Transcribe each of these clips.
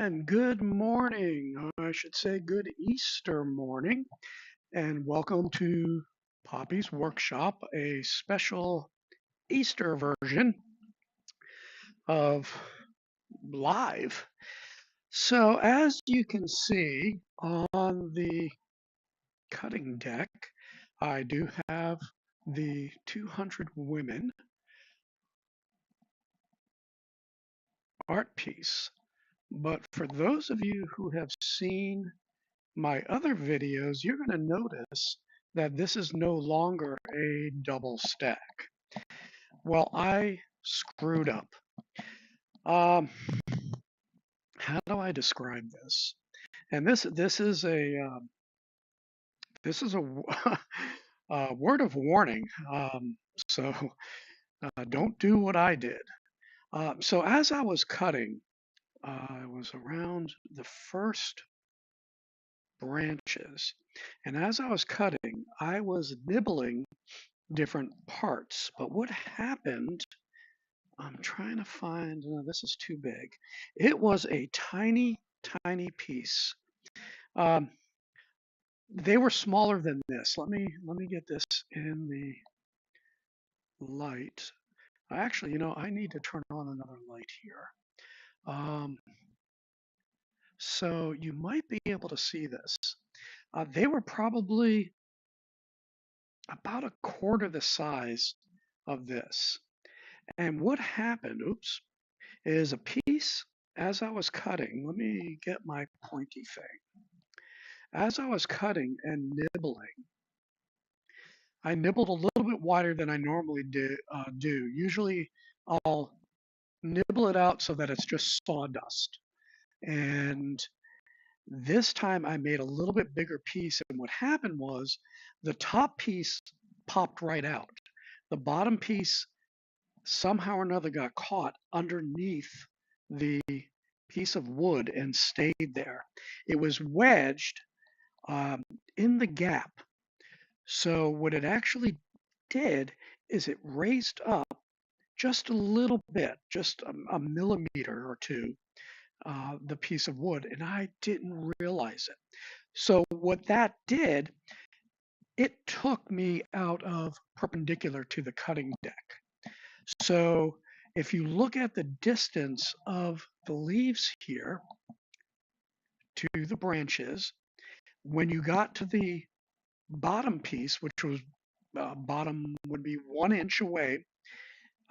And good morning. I should say good Easter morning. And welcome to Poppy's Workshop, a special Easter version of live. So, as you can see on the cutting deck, I do have the 200 Women art piece. But for those of you who have seen my other videos, you're going to notice that this is no longer a double stack. Well, I screwed up. Um, how do I describe this? And this is a a word of warning. So don't do what I did. So as I was cutting, I was around the first branches, and as I was cutting, I was nibbling different parts. But what happened, I'm trying to find, no, this is too big. It was a tiny, tiny piece. Um, they were smaller than this. Let me get this in the light. Actually, I need to turn on another light here. Um, so you might be able to see this. They were probably about a quarter the size of this. And what happened, oops, is a piece as I was cutting. Let me get my pointy thing. As I was cutting and nibbling, I nibbled a little bit wider than I normally do. Usually I'll nibble it out so that it's just sawdust. And this time I made a little bit bigger piece. And what happened was the top piece popped right out. The bottom piece somehow or another got caught underneath the piece of wood and stayed there. It was wedged um, in the gap. So what it actually did is it raised up just a little bit, just a millimeter or two, the piece of wood, and I didn't realize it. So what that did, it took me out of perpendicular to the cutting deck. So if you look at the distance of the leaves here to the branches, when you got to the bottom piece, which was bottom would be 1 inch away,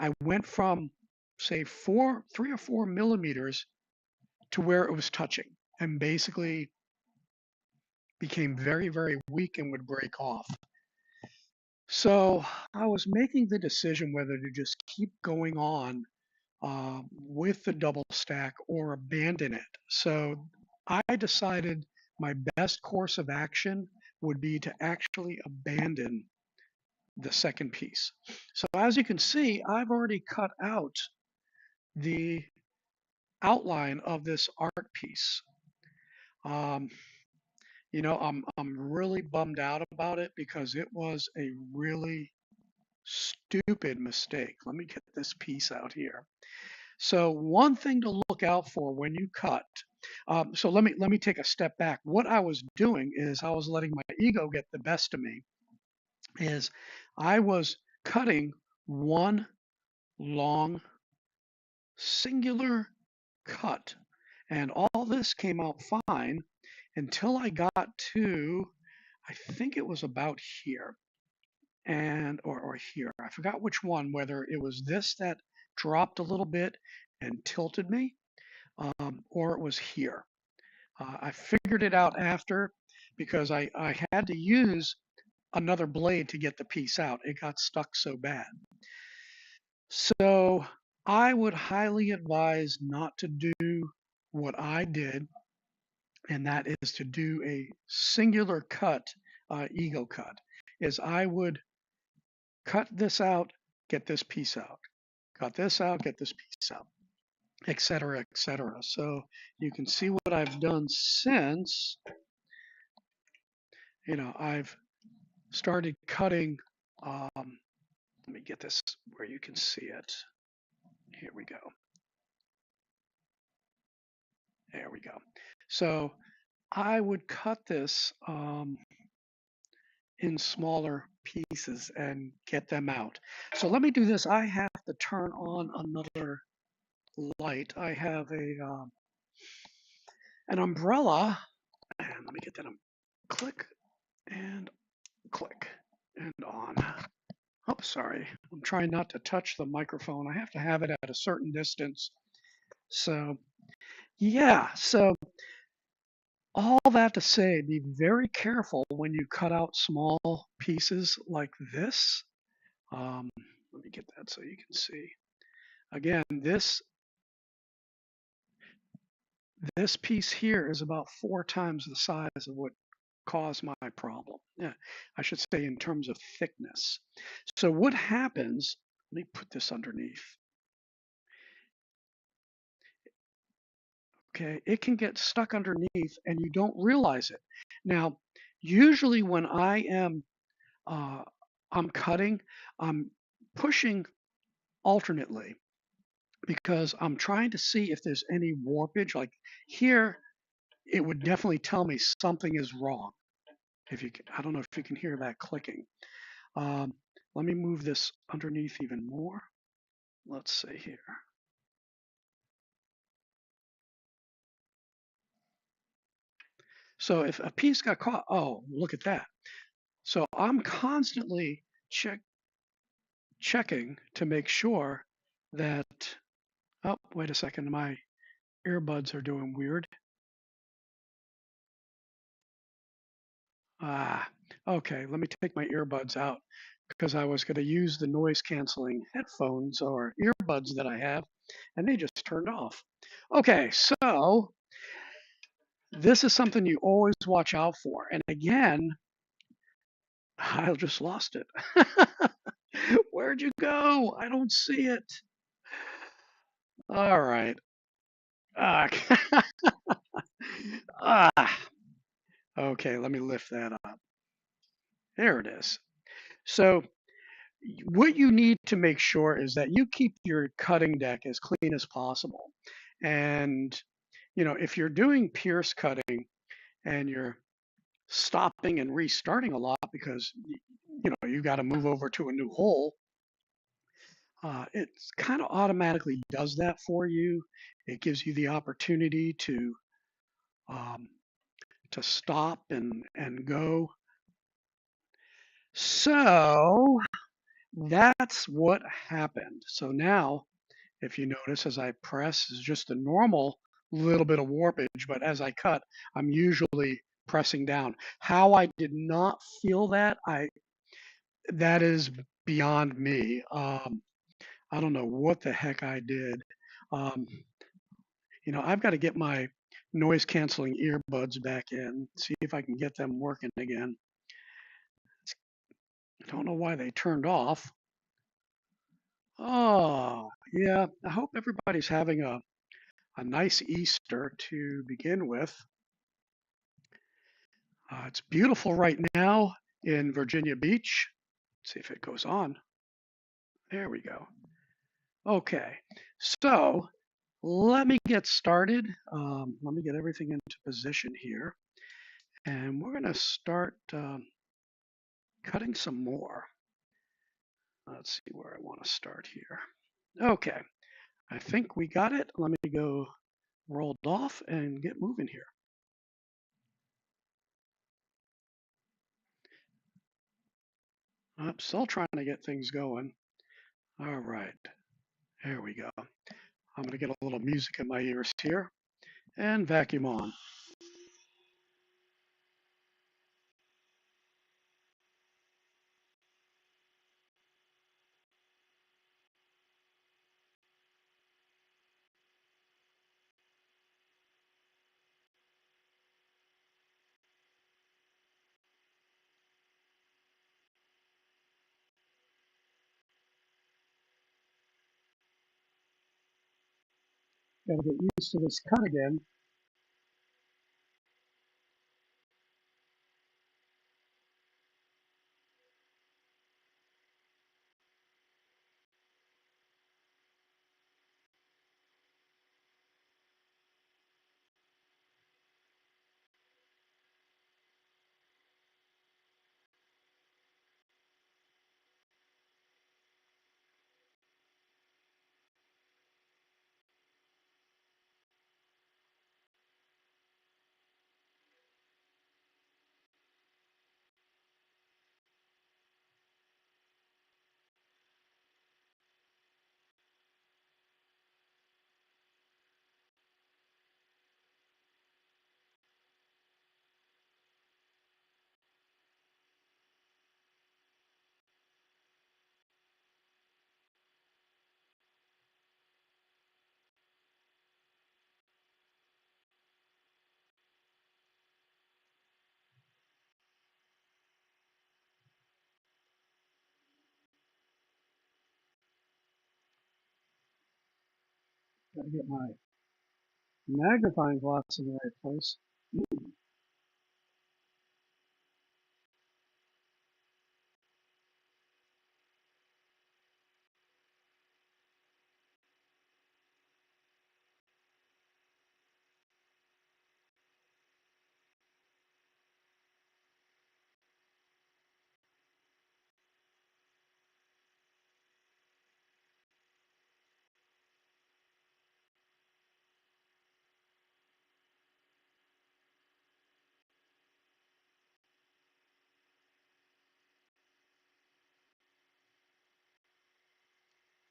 I went from say 3 or 4 millimeters to where it was touching and basically became very, very weak and would break off. So I was making the decision whether to just keep going on with the double stack or abandon it. So I decided my best course of action would be to actually abandon the second piece. So as you can see, I've already cut out the outline of this art piece. Um, I'm really bummed out about it because it was a really stupid mistake. Let me get this piece out here. So one thing to look out for when you cut. So let me take a step back. What I was doing is I was letting my ego get the best of me. Is I was cutting one long singular cut, and all this came out fine until I got to, I think it was about here and or here. I forgot which one, whether it was this that dropped a little bit and tilted me, or it was here. I figured it out after because I had to use another blade to get the piece out. It got stuck so bad. So I would highly advise not to do what I did, and that is to do a singular cut, ego cut, is I would cut this out, get this piece out, cut this out, get this piece out, etc., etc. So you can see what I've done since, I've started cutting. Let me get this where you can see it. Here we go. There we go. So I would cut this in smaller pieces and get them out. So let me do this. I have to turn on another light. I have an umbrella, and let me get that. Click and click and on. Oh, sorry. I'm trying not to touch the microphone. I have to have it at a certain distance. So, yeah. So, all that to say, be very careful when you cut out small pieces like this. Um, Let me get that so you can see. Again, this piece here is about 4 times the size of what caused my problem. Yeah, I should say in terms of thickness. So what happens, let me put this underneath. Okay, it can get stuck underneath and you don't realize it. Now, usually when uh, I'm cutting, I'm pushing alternately because I'm trying to see if there's any warpage. Like here, it would definitely tell me something is wrong. If you, I don't know if you can hear that clicking. Um, Let me move this underneath even more. Let's see here. So if a piece got caught, oh, look at that. So I'm constantly checking to make sure that, oh, wait a second, my earbuds are doing weird. Ah, okay, let me take my earbuds out because I was going to use the noise canceling headphones or earbuds that I have, and they just turned off. Okay, so this is something you always watch out for. And again, I just lost it. Where'd you go? I don't see it. All right. Ah, ah, okay, let me lift that up. There it is. So what you need to make sure is that you keep your cutting deck as clean as possible. And, if you're doing pierce cutting and you're stopping and restarting a lot because, you got to move over to a new hole, it kind of automatically does that for you. It gives you the opportunity um, to stop and go. So that's what happened. So now, if you notice, as I press, is just a normal little bit of warpage, but as I cut, I'm usually pressing down. How I did not feel that, that is beyond me. I don't know what the heck I did. Um, I've got to get my noise canceling earbuds back in, see if I can get them working again. I don't know why they turned off. Oh, yeah. I hope everybody's having a nice Easter to begin with. It's beautiful right now in Virginia Beach. Let's see if it goes on. There we go. Okay, so let me get started. Let me get everything into position here. And we're going to start cutting some more. Let's see where I want to start here. Okay, I think we got it. Let me go rolled off and get moving here. I'm still trying to get things going. All right, there we go. I'm going to get a little music in my ears here and vacuum on. Got to get used to this cut again. Gotta get my magnifying glass in the right place.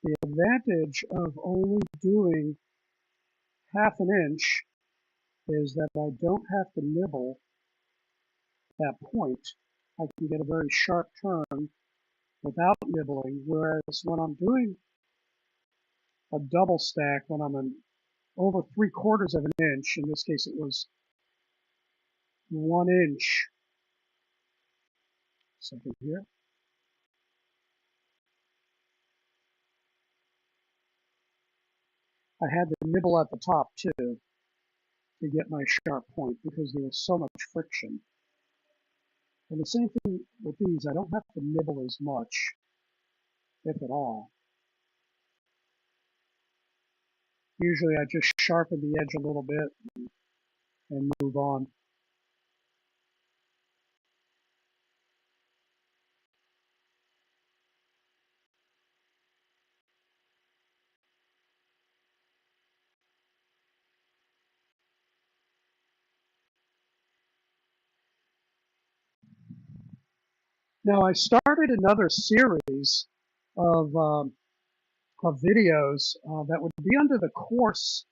The advantage of only doing half an inch is that I don't have to nibble that point. I can get a very sharp turn without nibbling, whereas when I'm doing a double stack, when I'm over 3/4 of an inch, in this case it was 1 inch, something here, I had to nibble at the top too to get my sharp point because there was so much friction. And the same thing with these, I don't have to nibble as much, if at all. Usually I just sharpen the edge a little bit and move on. Now I started another series of, um, of videos that would be under the course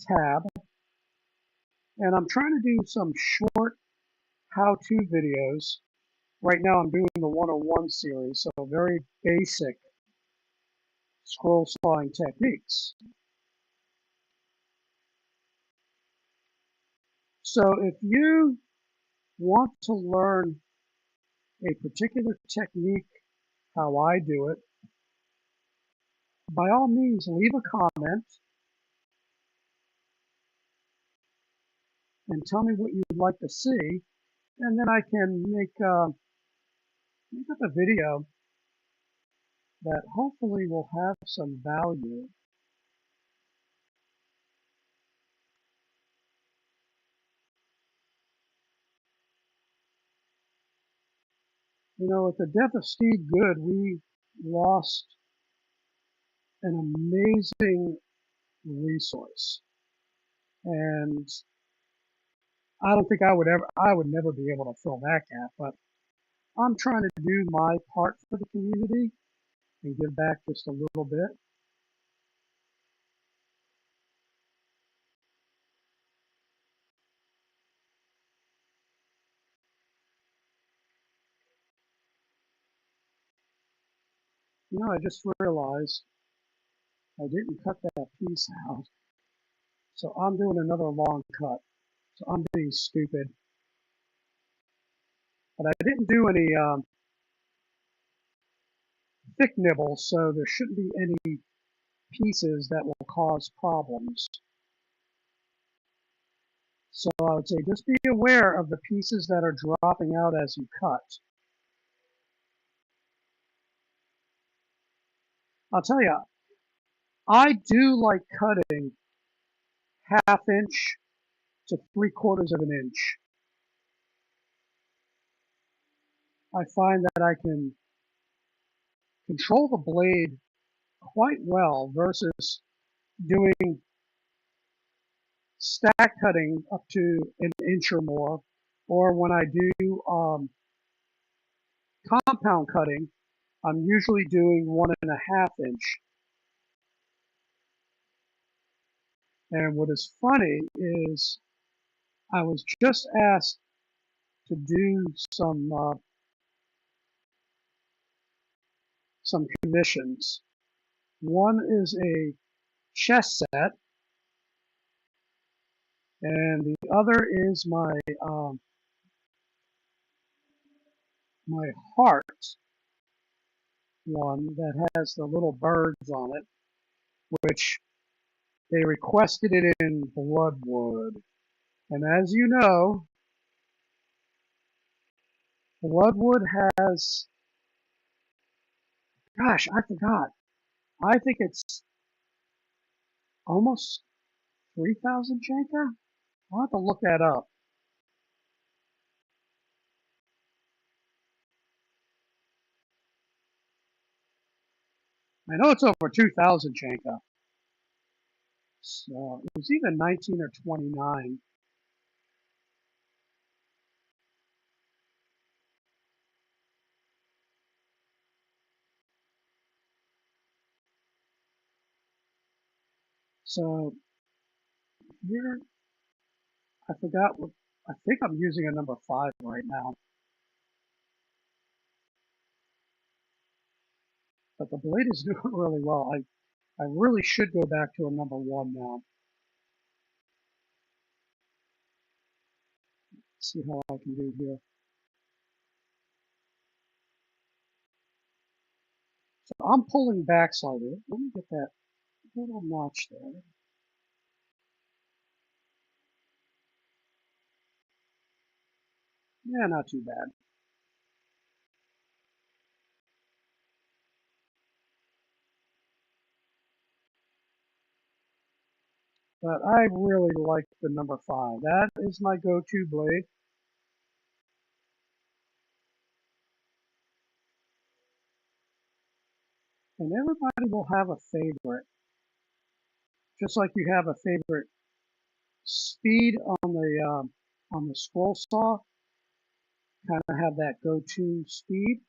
tab, and I'm trying to do some short how-to videos. Right now I'm doing the 101 series, so very basic scroll sawing techniques. So if you want to learn a particular technique, how I do it, by all means leave a comment and tell me what you'd like to see, and then I can make up a video that hopefully will have some value. You know, with the death of Steve Good, we lost an amazing resource, and I don't think I would never be able to fill that gap, but I'm trying to do my part for the community and give back just a little bit. You know, I just realized I didn't cut that piece out, so I'm doing another long cut. So I'm being stupid. But I didn't do any thick nibbles, so there shouldn't be any pieces that will cause problems. So I would say just be aware of the pieces that are dropping out as you cut. I'll tell you, I do like cutting 1/2 inch to 3/4 of an inch. I find that I can control the blade quite well versus doing stack cutting up to an inch or more, or when I do compound cutting, I'm usually doing 1.5 inch. And what is funny is I was just asked to do some commissions. One is a chess set, and the other is my heart one that has the little birds on it. which they requested it in bloodwood. And as you know, bloodwood has, gosh, I forgot. I think it's almost 3,000 Jenka. I'll have to look that up. I know it's over 2,000 Jenka. So it was either 19 or 29. So here, I forgot what, I think I'm using a number 5 right now. But the blade is doing really well. I really should go back to a number 1 now. See how I can do here. So I'm pulling back slightly. Let me get that little notch there. Yeah, not too bad. But I really like the number 5. That is my go-to blade. And everybody will have a favorite. Just like you have a favorite speed on the scroll saw, kind of have that go-to speed.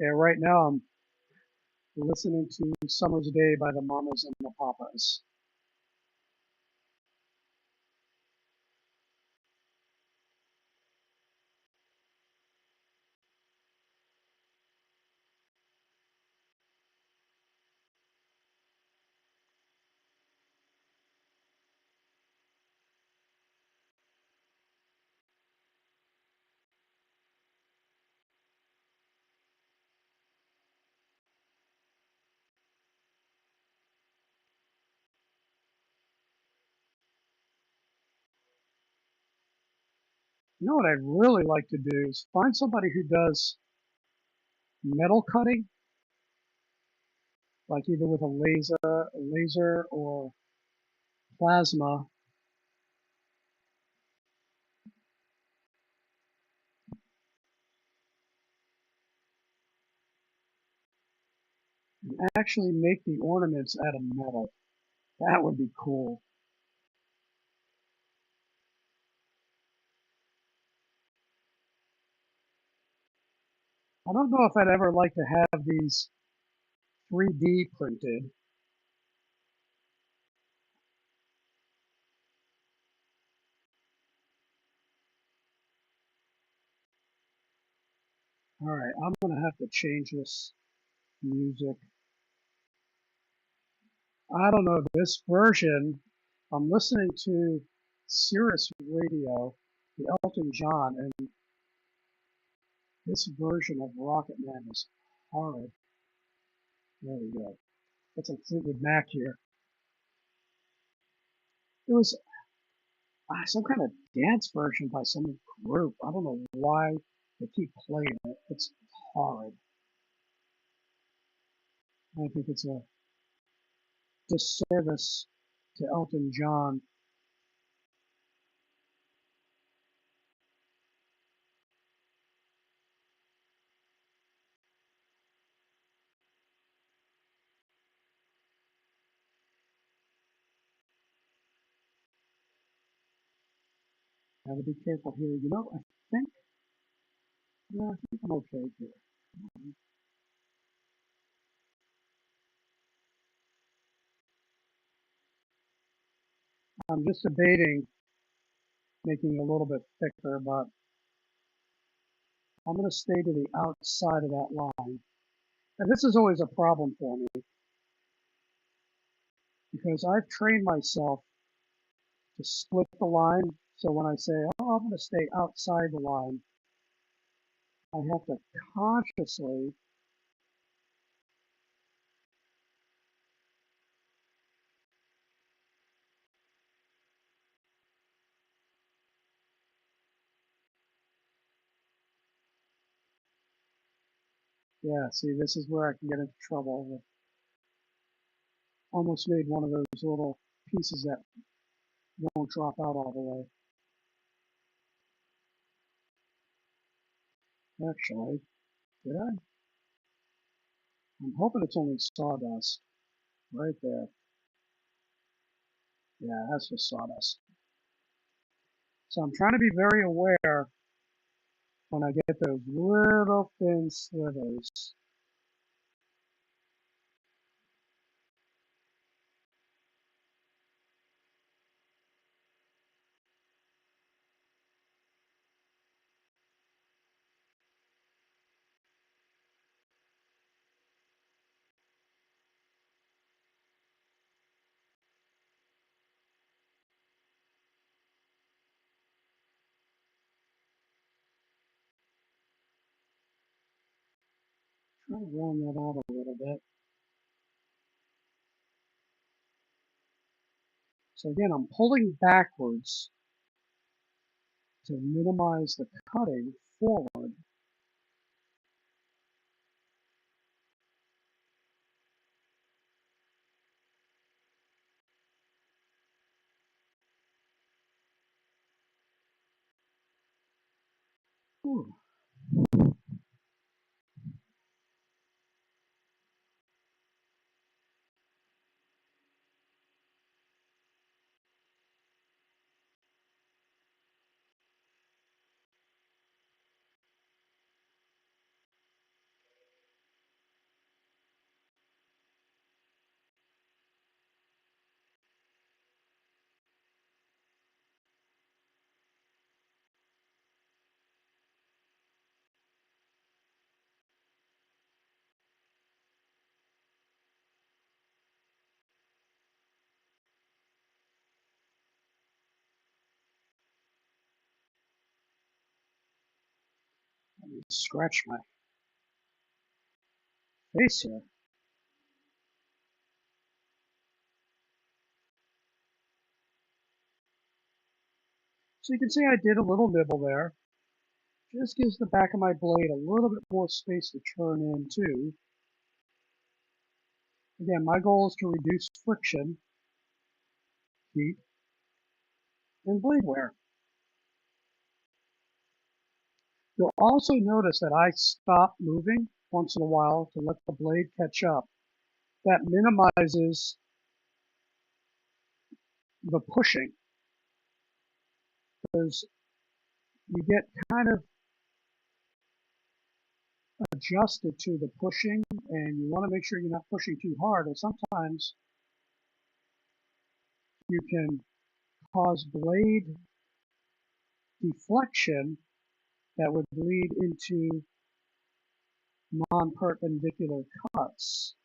Yeah, right now I'm listening to Summer's Day by the Mamas and the Papas. You know what I'd really like to do is find somebody who does metal cutting, like either with a laser or plasma. And actually make the ornaments out of metal. That would be cool. I don't know if I'd ever like to have these 3D printed. All right, I'm going to have to change this music. I don't know, this version, I'm listening to Sirius Radio, the Elton John, and this version of Rocket Man is horrid. There we go. That's a Fleetwood Mac here. It was some kind of dance version by some group. I don't know why they keep playing it. It's horrid. I think it's a disservice to Elton John. I have to be careful here. You know, think, I think I'm okay here. I'm just debating making it a little bit thicker, but I'm going to stay to the outside of that line. And this is always a problem for me because I've trained myself to split the line. So when I say, oh, I'm going to stay outside the line, I have to consciously, yeah, see, this is where I can get into trouble. Almost made one of those little pieces that won't drop out all the way. Actually, did I? I'm hoping it's only sawdust right there. Yeah, that's just sawdust. So I'm trying to be very aware when I get those little thin slivers. Try to round that out a little bit. So again, I'm pulling backwards to minimize the cutting forward. Ooh, let me scratch my face here. So you can see I did a little nibble there. Just gives the back of my blade a little bit more space to turn into. Again, my goal is to reduce friction, heat, and blade wear. You'll also notice that I stop moving once in a while to let the blade catch up. That minimizes the pushing because you get kind of adjusted to the pushing and you want to make sure you're not pushing too hard, or sometimes you can cause blade deflection that would lead into non-perpendicular cuts.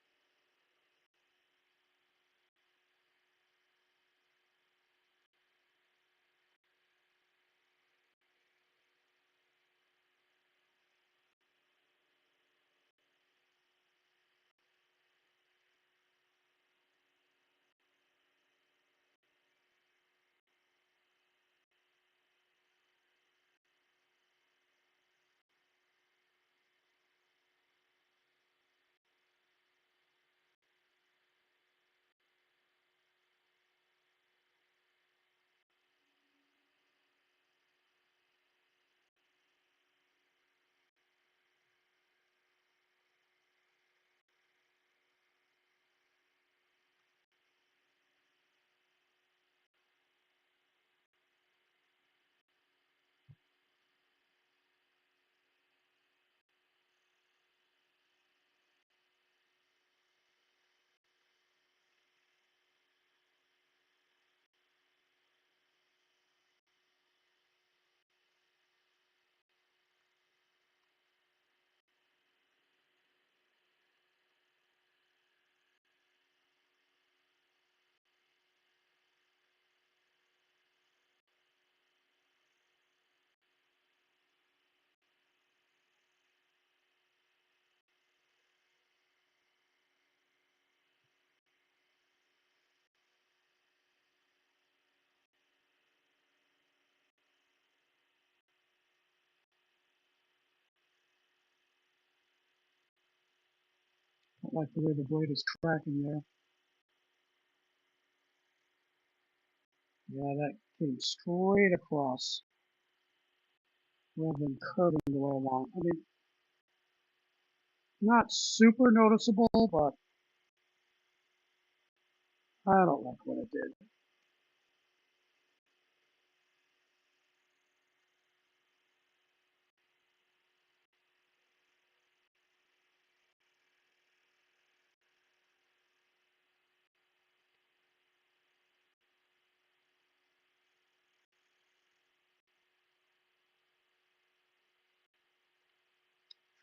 like the way the blade is tracking there. Yeah, that came straight across rather than curving the way along. I mean, not super noticeable, but I don't like what it did.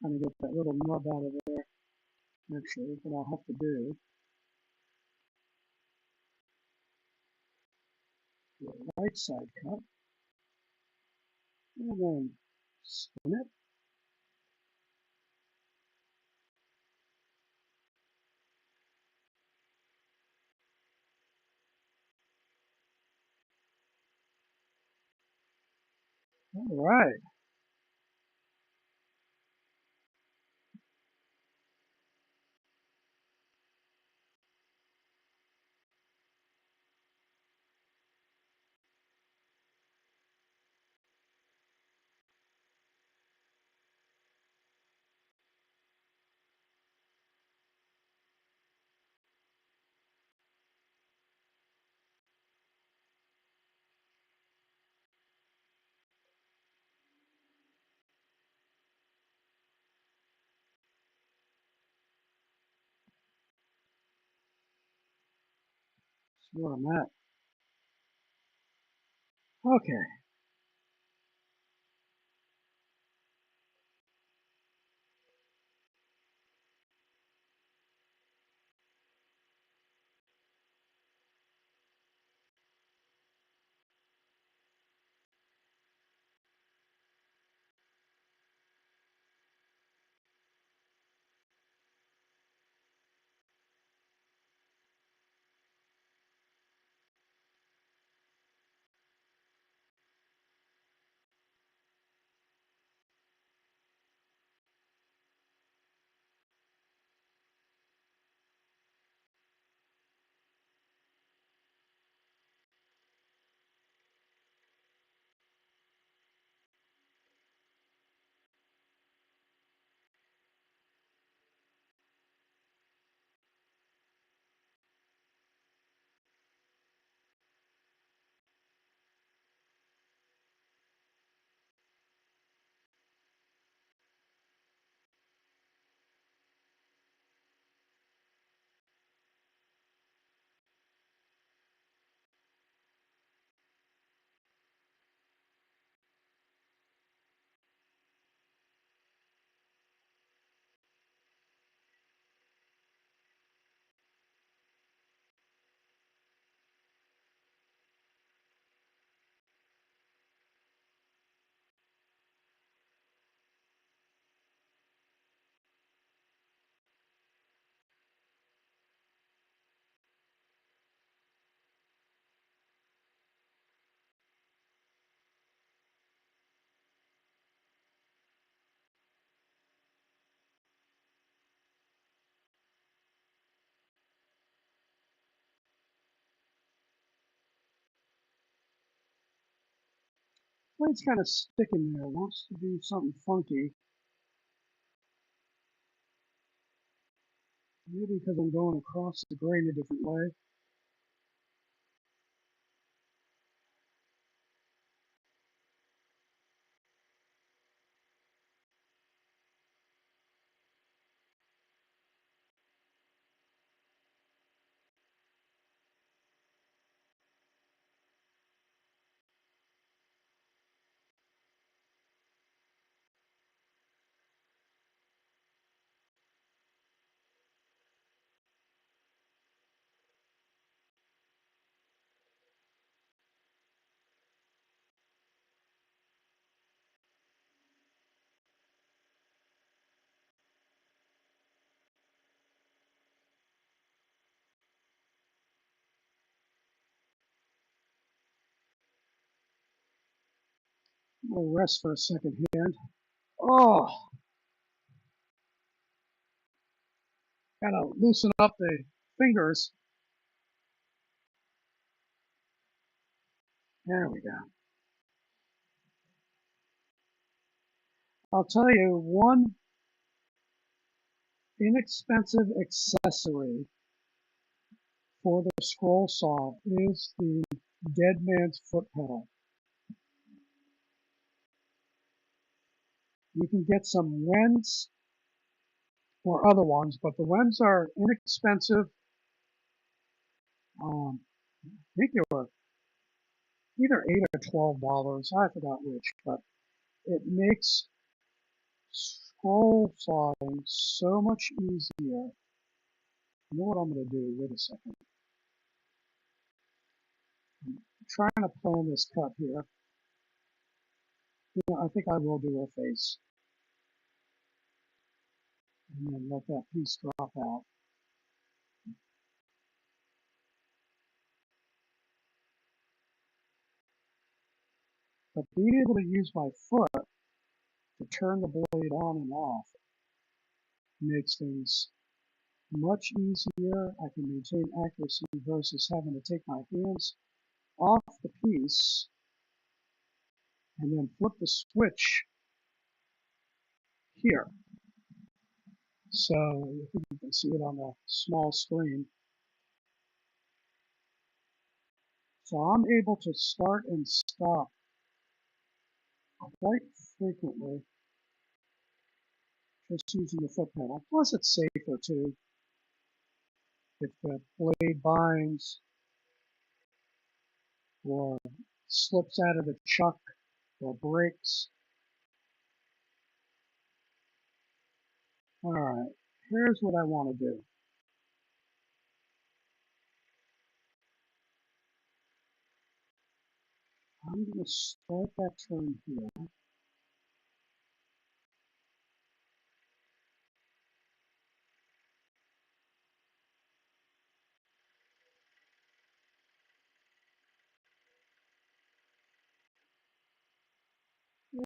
Trying to get that little nub out of there. Actually, what I'll have to do, do a right side cut, and then spin it. All right. That's where I'm at. Okay. Blade's kind of sticking there. Wants to do something funky. Maybe because I'm going across the grain a different way. We'll rest for a second hand. Oh, Gotta loosen up the fingers. There we go. I'll tell you one inexpensive accessory for the scroll saw is the dead man's foot pedal. You can get some Wens or other ones, but the Wens are inexpensive. I think they were either $8 or $12. I forgot which, but it makes scroll sawing so much easier. You know what I'm going to do? Wait a second. I'm trying to plan this cut here. You know, I think I will do her face. And then let that piece drop out. But being able to use my foot to turn the blade on and off makes things much easier. I can maintain accuracy versus having to take my hands off the piece and then flip the switch here. So I think you can see it on the small screen. So I'm able to start and stop quite frequently just using the foot pedal. Plus it's safer too. If the blade binds or slips out of the chuck or breaks. All right, here's what I want to do. I'm going to start that turn here.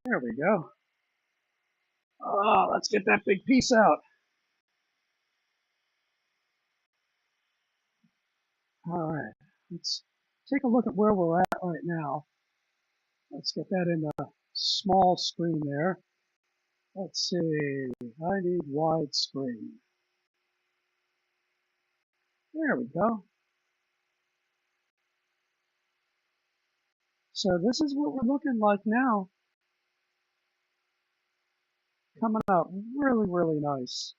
There we go. Oh, let's get that big piece out. All right, let's take a look at where we're at right now. Let's get that in the small screen there. Let's see, I need widescreen. There we go. So this is what we're looking like now. Coming out really, really nice.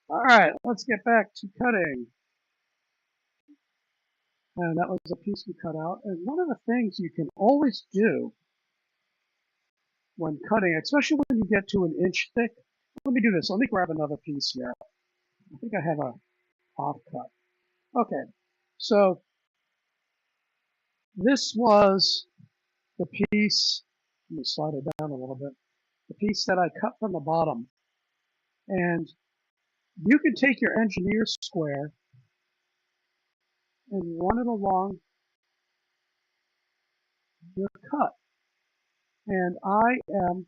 All right, let's get back to cutting. And that was a piece we cut out. And one of the things you can always do when cutting, especially when you get to an inch thick, let me do this. Let me grab another piece here. I think I have a half cut. Okay, so this was the piece. Let me slide it down a little bit. The piece that I cut from the bottom. And you can take your engineer square and run it along your cut. And I am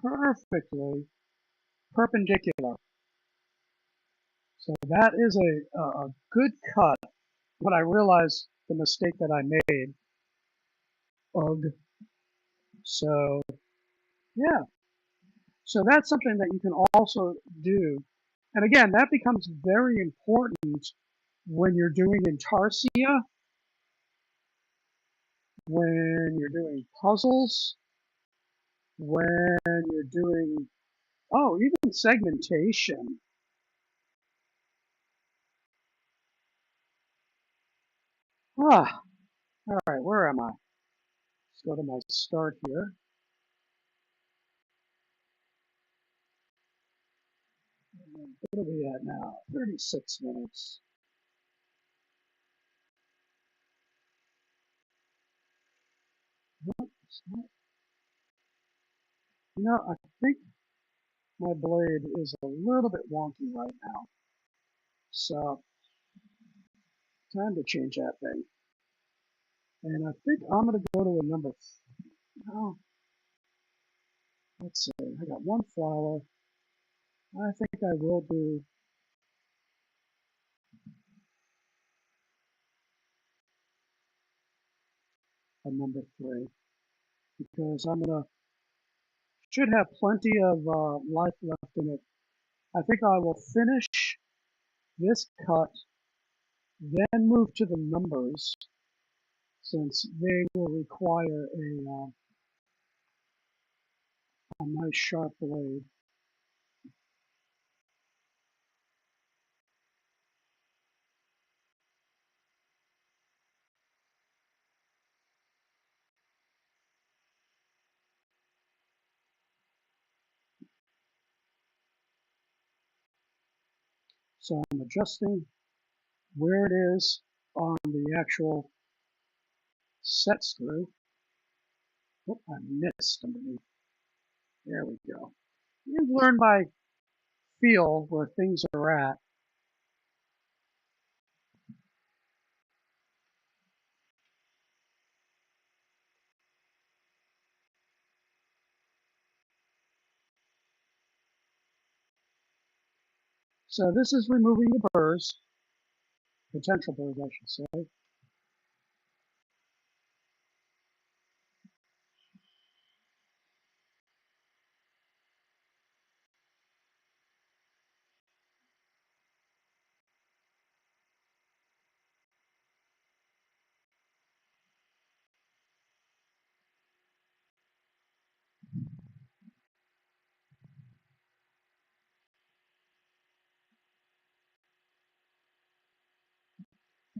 perfectly perpendicular. So that is a good cut. When I realized the mistake that I made, ugh. So yeah, so that's something that you can also do. And again, that becomes very important when you're doing intarsia, when you're doing puzzles, when you're doing, oh, even segmentation. Ah, all right, where am I? Let's go to my start here. What are we at now? 36 minutes. You know, I think my blade is a little bit wonky right now. So, time to change that thing. And I think I'm going to go to a number, no, Let's see, I got one flower. I think I will do a number 3 because should have plenty of life left in it. I think I will finish this cut, then move to the numbers since they will require a nice sharp blade. So I'm adjusting where it is on the actual set screw. Oh, I missed underneath. There we go. You learn by feel where things are at. So this is removing the burrs, potential burrs, I should say.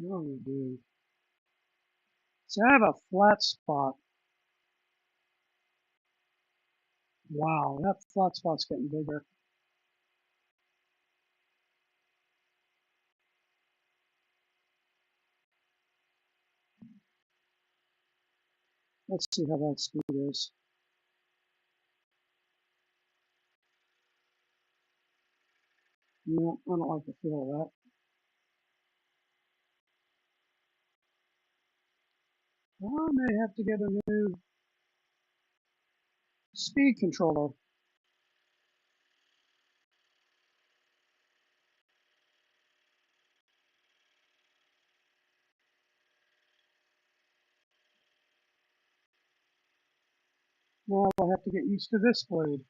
What do we do? So I have a flat spot. Wow, that flat spot's getting bigger. Let's see how that speed is. No, I don't like the feel of that. I may have to get a new speed controller. Now I'll have to get used to this blade.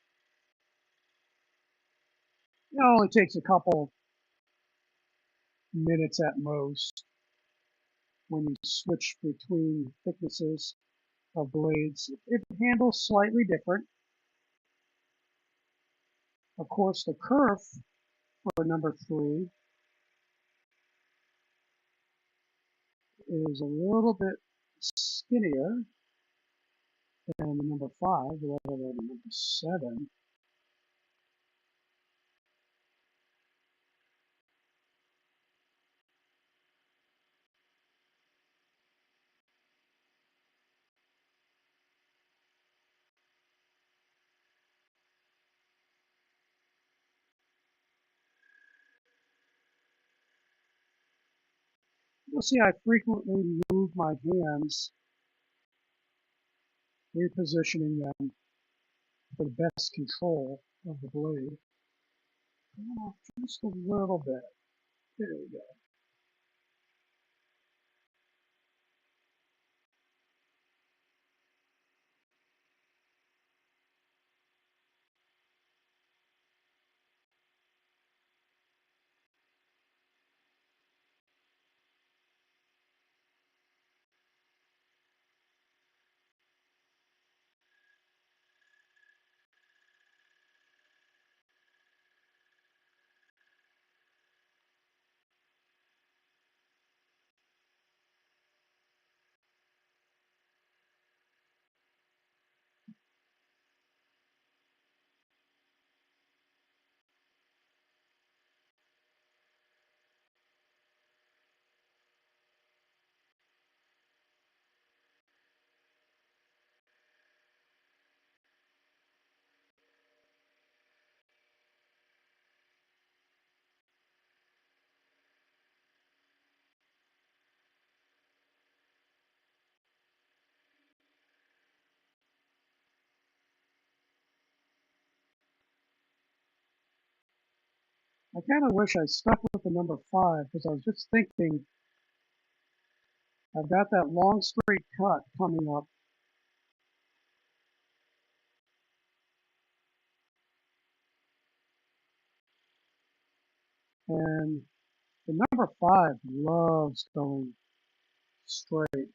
It only takes a couple minutes at most when you switch between thicknesses of blades. It handles slightly different. Of course, the kerf for number 3 is a little bit skinnier than the number 5, rather than the number 7. You'll see I frequently move my hands, repositioning them for the best control of the blade. Come off just a little bit. There we go. I kind of wish I stuck with the number 5 because I was just thinking I've got that long straight cut coming up. And the number 5 loves going straight.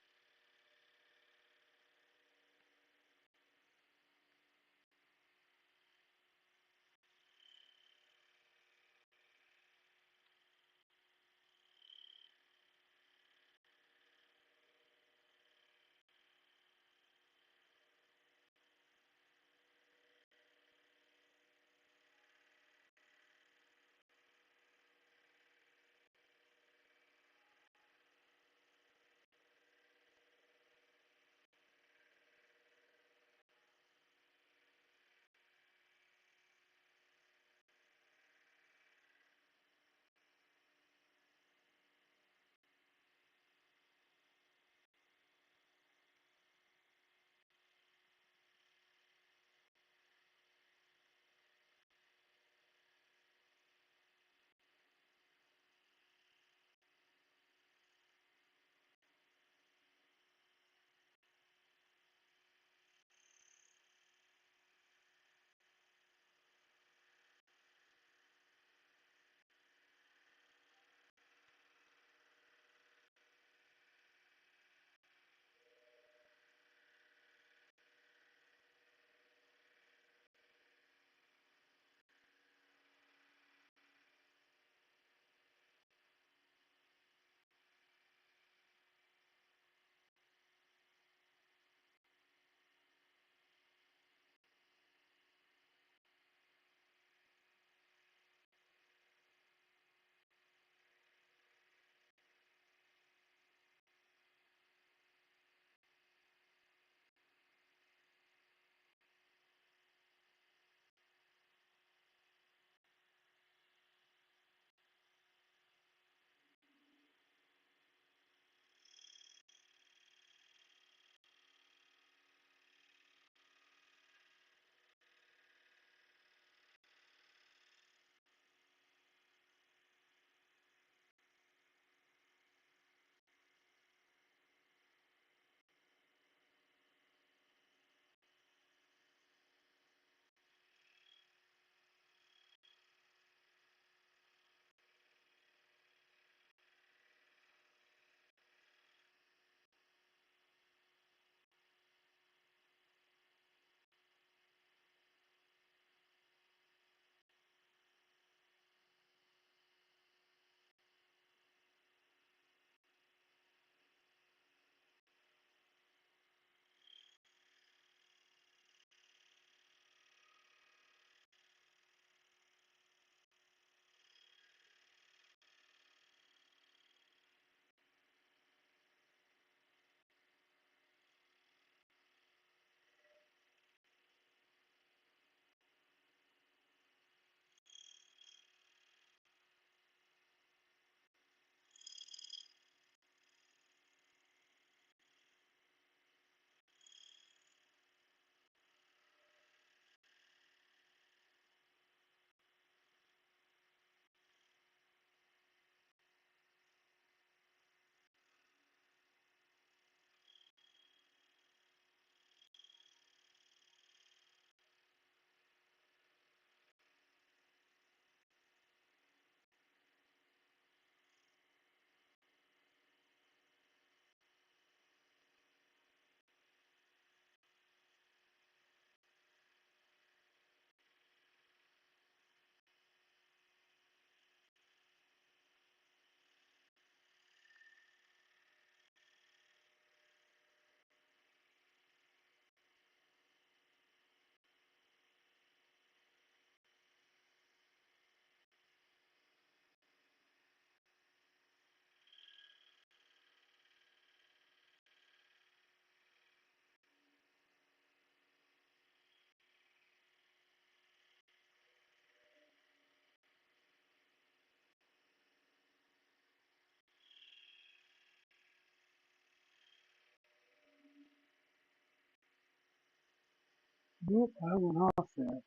Nope, I went off there.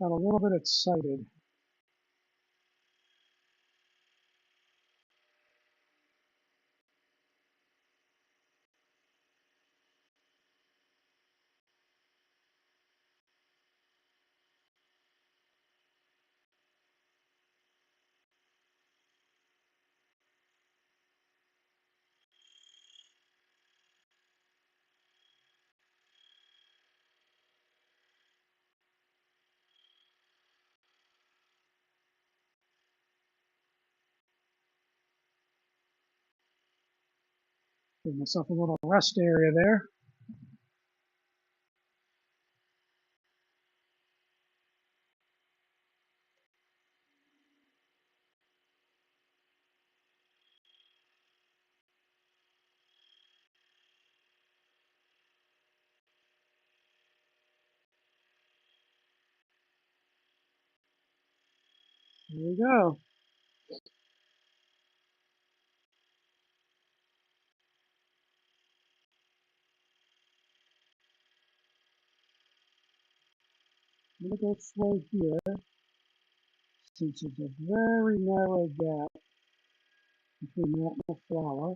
got a little bit excited. Give myself a little rest area there. Here we go. I'm going to go slow here since it's a very narrow gap between that and the flower.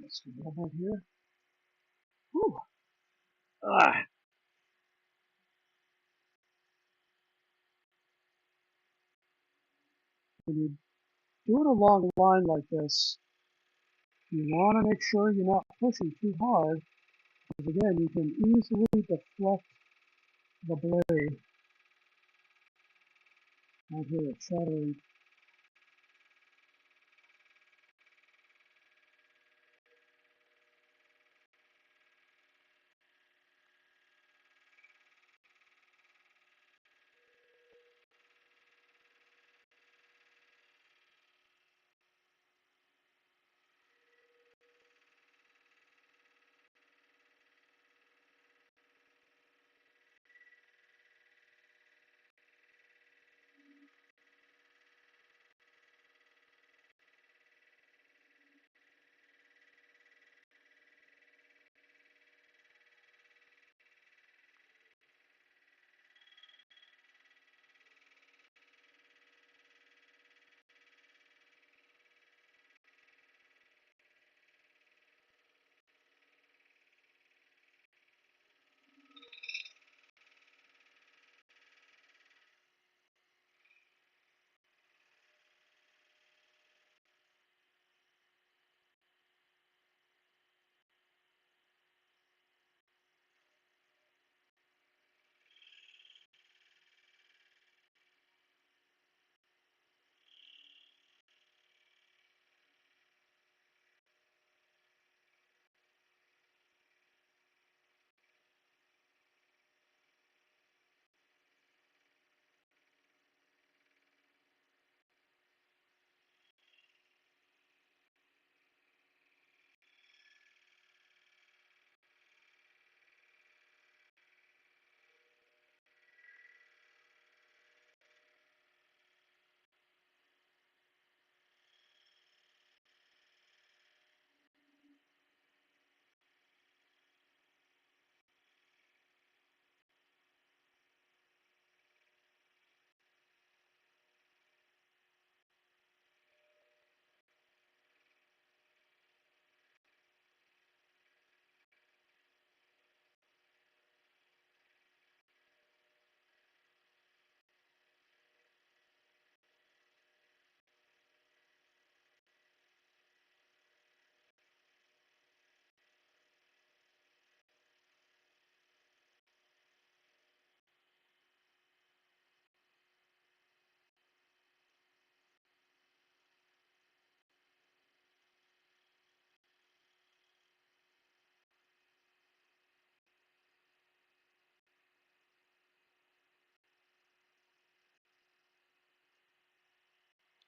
Let's do a little bit here. Whew. Ah. When you're doing a long line like this, you want to make sure you're not pushing too hard, because again, you can easily deflect the blade. I hear it shattering.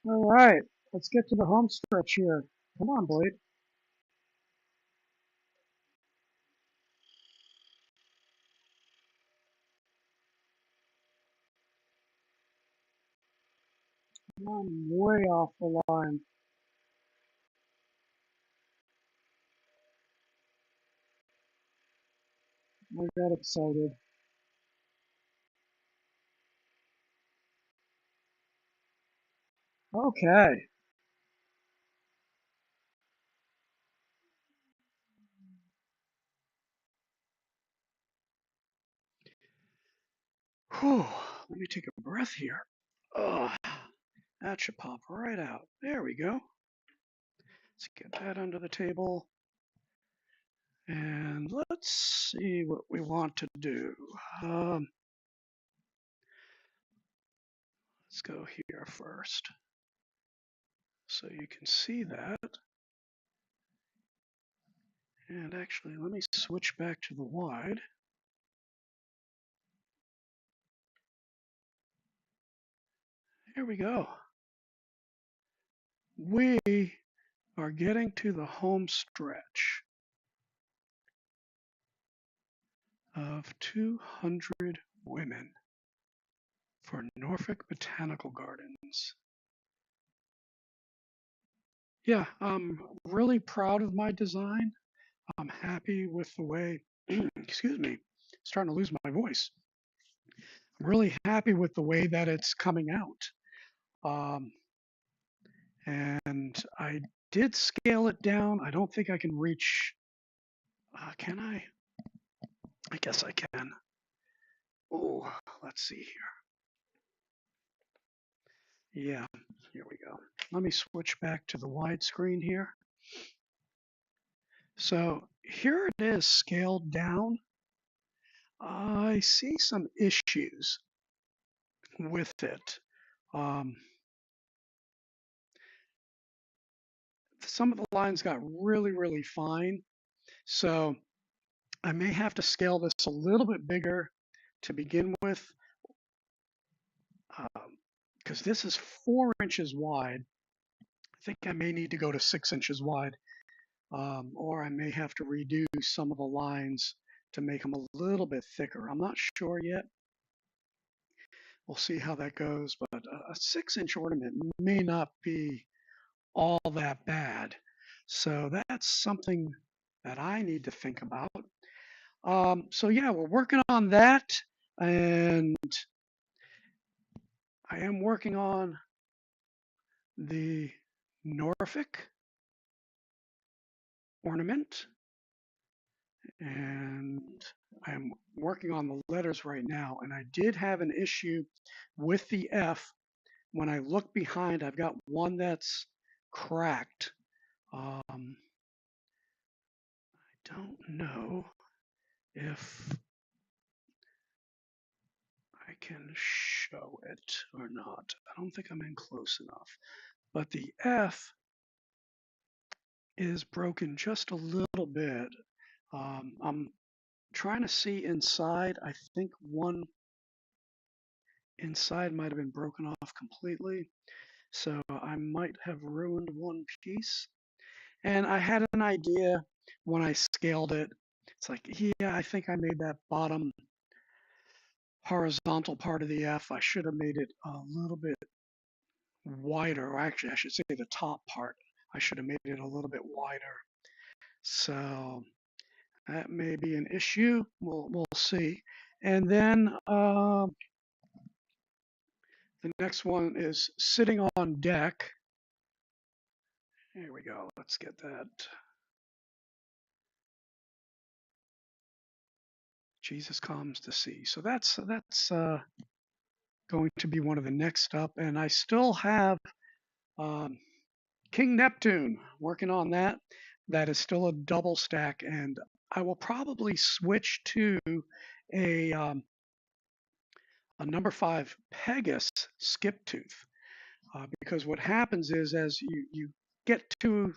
All right, let's get to the home stretch here. Come on, Blade. I'm way off the line. I got excited. Okay. Whew. Let me take a breath here. Ugh. That should pop right out. There we go. Let's get that under the table. And let's see what we want to do. Um, let's go here first. So you can see that. And actually, let me switch back to the wide. Here we go. We are getting to the home stretch of 200 women for Norfolk Botanical Gardens. Yeah, I'm really proud of my design. I'm happy with the way, excuse me, starting to lose my voice. I'm really happy with the way that it's coming out. Um, and I did scale it down. I don't think I can reach, can I? I guess I can. Oh, let's see here. Yeah, here we go. Let me switch back to the widescreen here. So here it is scaled down. I see some issues with it. Um, some of the lines got really, really fine. So I may have to scale this a little bit bigger to begin with, because this is 4 inches wide. I think I may need to go to 6 inches wide, or I may have to redo some of the lines to make them a little bit thicker. I'm not sure yet. We'll see how that goes, but a 6 inch ornament may not be all that bad. So that's something that I need to think about. So yeah, we're working on that, and I am working on the Norfolk ornament, and I'm working on the letters right now. And I did have an issue with the F. When I look behind, I've got one that's cracked. I don't know if I can show it or not. I don't think I'm in close enough. But the F is broken just a little bit. I'm trying to see inside. I think one inside might have been broken off completely. So I might have ruined one piece. And I had an idea when I scaled it. It's like, yeah, I think I made that bottom horizontal part of the F. I should have made it a little bit wider, or actually, I should say the top part. I should have made it a little bit wider. So that may be an issue. We'll see. And then the next one is sitting on deck. Here we go. Let's get that. Jesus calms the sea. So that's going to be one of the next up, and I still have um, King Neptune working on that. That is still a double stack, and I will probably switch to a um, a number 5 Pegasus skip tooth, because what happens is as you get to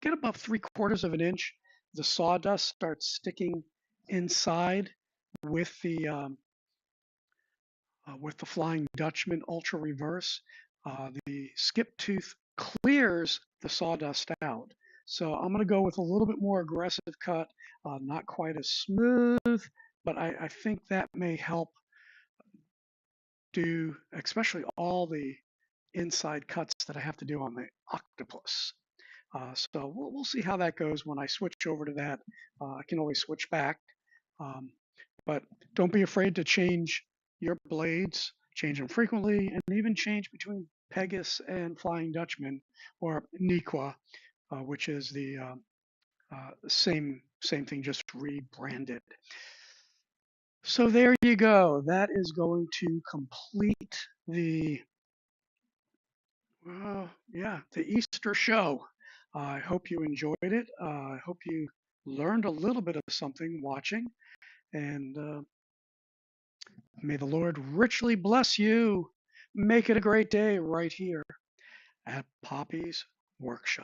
get above 3/4 of an inch, the sawdust starts sticking inside with the Flying Dutchman Ultra Reverse. The skip tooth clears the sawdust out. So I'm going to go with a little bit more aggressive cut, not quite as smooth, but I think that may help do especially all the inside cuts that I have to do on the octopus. So we'll see how that goes when I switch over to that. I can always switch back, um, but don't be afraid to change your blades, change them frequently, and even change between Pegasus and Flying Dutchman or Nequa, which is the same thing, just rebranded. So there you go. That is going to complete the the Easter show. I hope you enjoyed it. I hope you learned a little bit of something watching, and may the Lord richly bless you. Make it a great day right here at Poppy's Workshop.